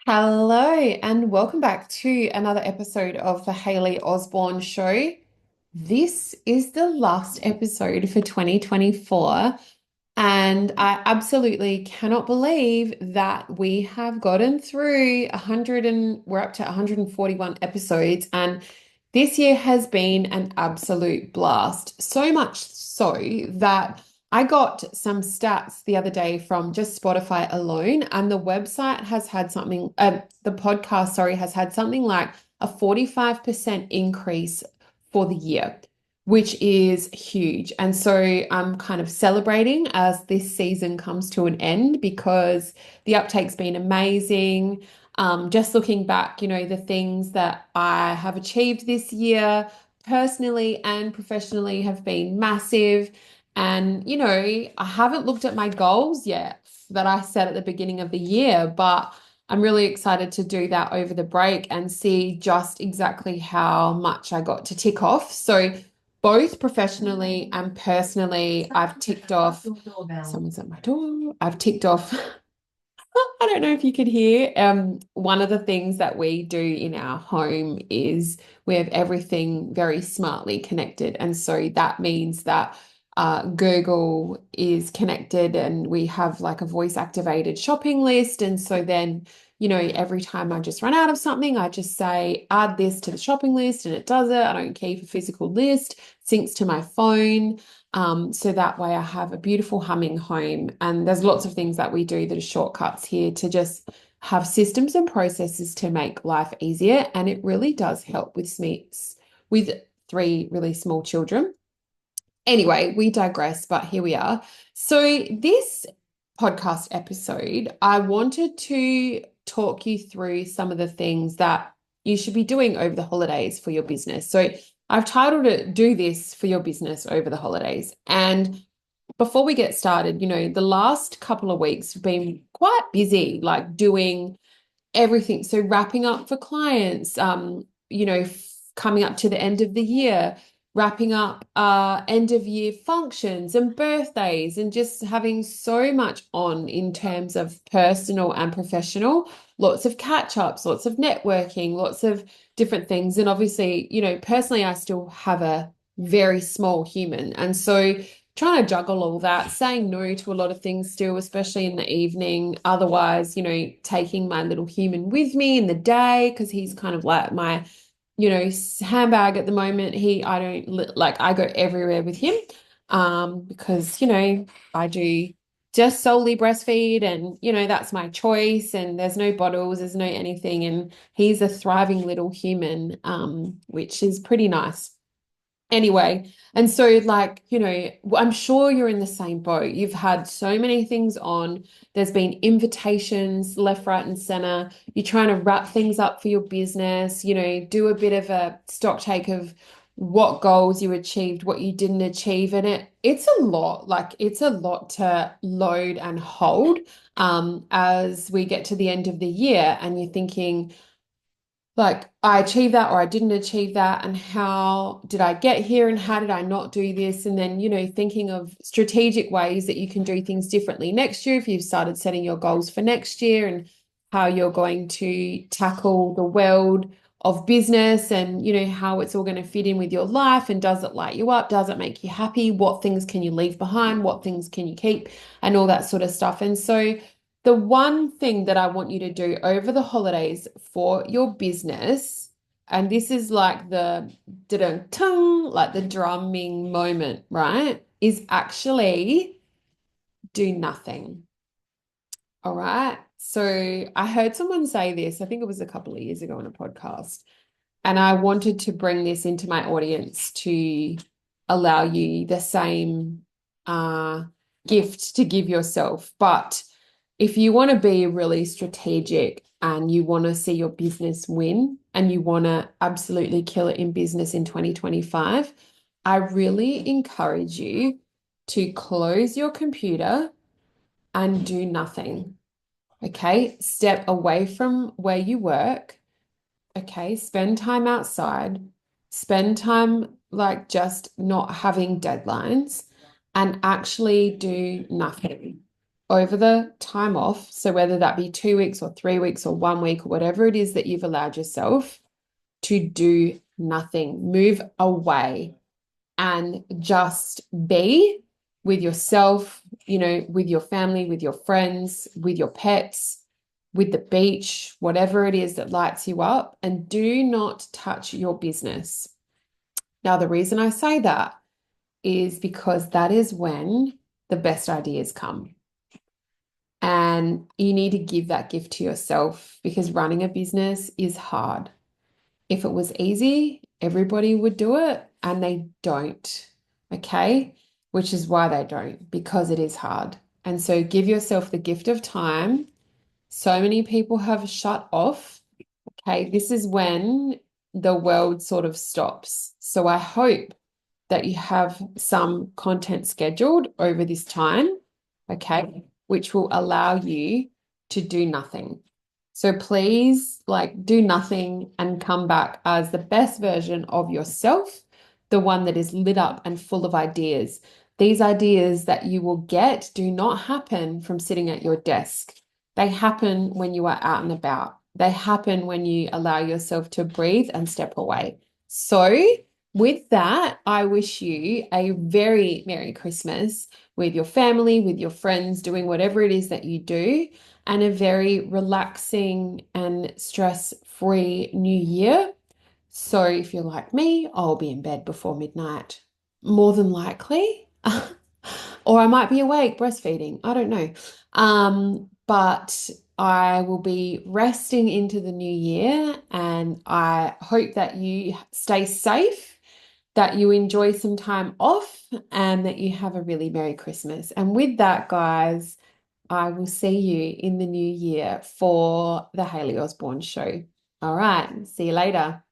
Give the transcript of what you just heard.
Hello, and welcome back to another episode of the Hayley Osborne Show. This is the last episode for 2024, and I absolutely cannot believe that we have gotten through 100 and we're up to 141 episodes, and this year has been an absolute blast. So much so that I got some stats the other day from just Spotify alone, and the website has had something, the podcast, sorry, has had something like a 45% increase for the year, which is huge. And so I'm kind of celebrating as this season comes to an end because the uptake's been amazing. Just looking back, the things that I have achieved this year, personally and professionally, have been massive. And, I haven't looked at my goals yet that I set at the beginning of the year, but I'm really excited to do that over the break and see just exactly how much I got to tick off. So, both professionally and personally, I've ticked off. Someone's at my door. I've ticked off. I don't know if you could hear. One of the things that we do in our home is we have everything very smartly connected. And so that means that Google is connected and we have like a voice activated shopping list. And so then, every time I just run out of something, I just say, add this to the shopping list and it does it. I don't keep a physical list, syncs to my phone. So that way I have a beautiful humming home. And there's lots of things that we do that are shortcuts here to just have systems and processes to make life easier. And it really does help with three really small children. Anyway, we digress, but here we are. So this podcast episode, I wanted to talk you through some of the things that you should be doing over the holidays for your business. So I've titled it Do This for Your Business Over the Holidays. And before we get started, the last couple of weeks have been quite busy, like doing everything. So wrapping up for clients, coming up to the end of the year, wrapping up end of year functions and birthdays, and just having so much on in terms of personal and professional, lots of catch ups, lots of networking, lots of different things. And obviously, personally, I still have a very small human. And so trying to juggle all that, saying no to a lot of things still, especially in the evening. Otherwise, taking my little human with me in the day because he's kind of like my, handbag at the moment. I don't like, I go everywhere with him because, I do just solely breastfeed and, that's my choice and there's no bottles, there's no anything. And he's a thriving little human, which is pretty nice. Anyway, and so like, I'm sure you're in the same boat. You've had so many things on. There's been invitations left, right, and center. You're trying to wrap things up for your business, do a bit of a stock take of what goals you achieved, what you didn't achieve. And it's a lot, like it's a lot to load and hold as we get to the end of the year and you're thinking, like I achieved that or I didn't achieve that, and how did I get here and how did I not do this? And then, thinking of strategic ways that you can do things differently next year if you've started setting your goals for next year, and how you're going to tackle the world of business and, how it's all going to fit in with your life, and does it light you up? Does it make you happy? What things can you leave behind? What things can you keep? And all that sort of stuff. And so the one thing that I want you to do over the holidays for your business, and this is like the tongue, like the drumming moment, right? Is actually do nothing. All right. So I heard someone say this, I think it was a couple of years ago on a podcast, and I wanted to bring this into my audience to allow you the same gift to give yourself. But if you want to be really strategic and you want to see your business win and you want to absolutely kill it in business in 2025, I really encourage you to close your computer and do nothing. Okay. Step away from where you work. Okay. Spend time outside. Spend time like just not having deadlines and actually do nothing. over the time off, so whether that be 2 weeks or 3 weeks or 1 week or whatever it is that you've allowed yourself to do nothing, move away and just be with yourself, with your family, with your friends, with your pets, with the beach, whatever it is that lights you up, and do not touch your business. Now, the reason I say that is because that is when the best ideas come. And you need to give that gift to yourself because running a business is hard. If it was easy, everybody would do it, and they don't. Okay. Which is why they don't, because it is hard. And so give yourself the gift of time. So many people have shut off. Okay. This is when the world sort of stops. So I hope that you have some content scheduled over this time, okay, which will allow you to do nothing. So please, do nothing and come back as the best version of yourself, the one that is lit up and full of ideas. These ideas that you will get do not happen from sitting at your desk. They happen when you are out and about. They happen when you allow yourself to breathe and step away. So, with that, I wish you a very Merry Christmas with your family, with your friends, doing whatever it is that you do, and a very relaxing and stress-free new year. So if you're like me, I'll be in bed before midnight, more than likely. Or I might be awake breastfeeding. I don't know. But I will be resting into the new year, and I hope that you stay safe, that you enjoy some time off, and that you have a really Merry Christmas. And with that, guys, I will see you in the new year for the Hayley Osborne Show. All right, see you later.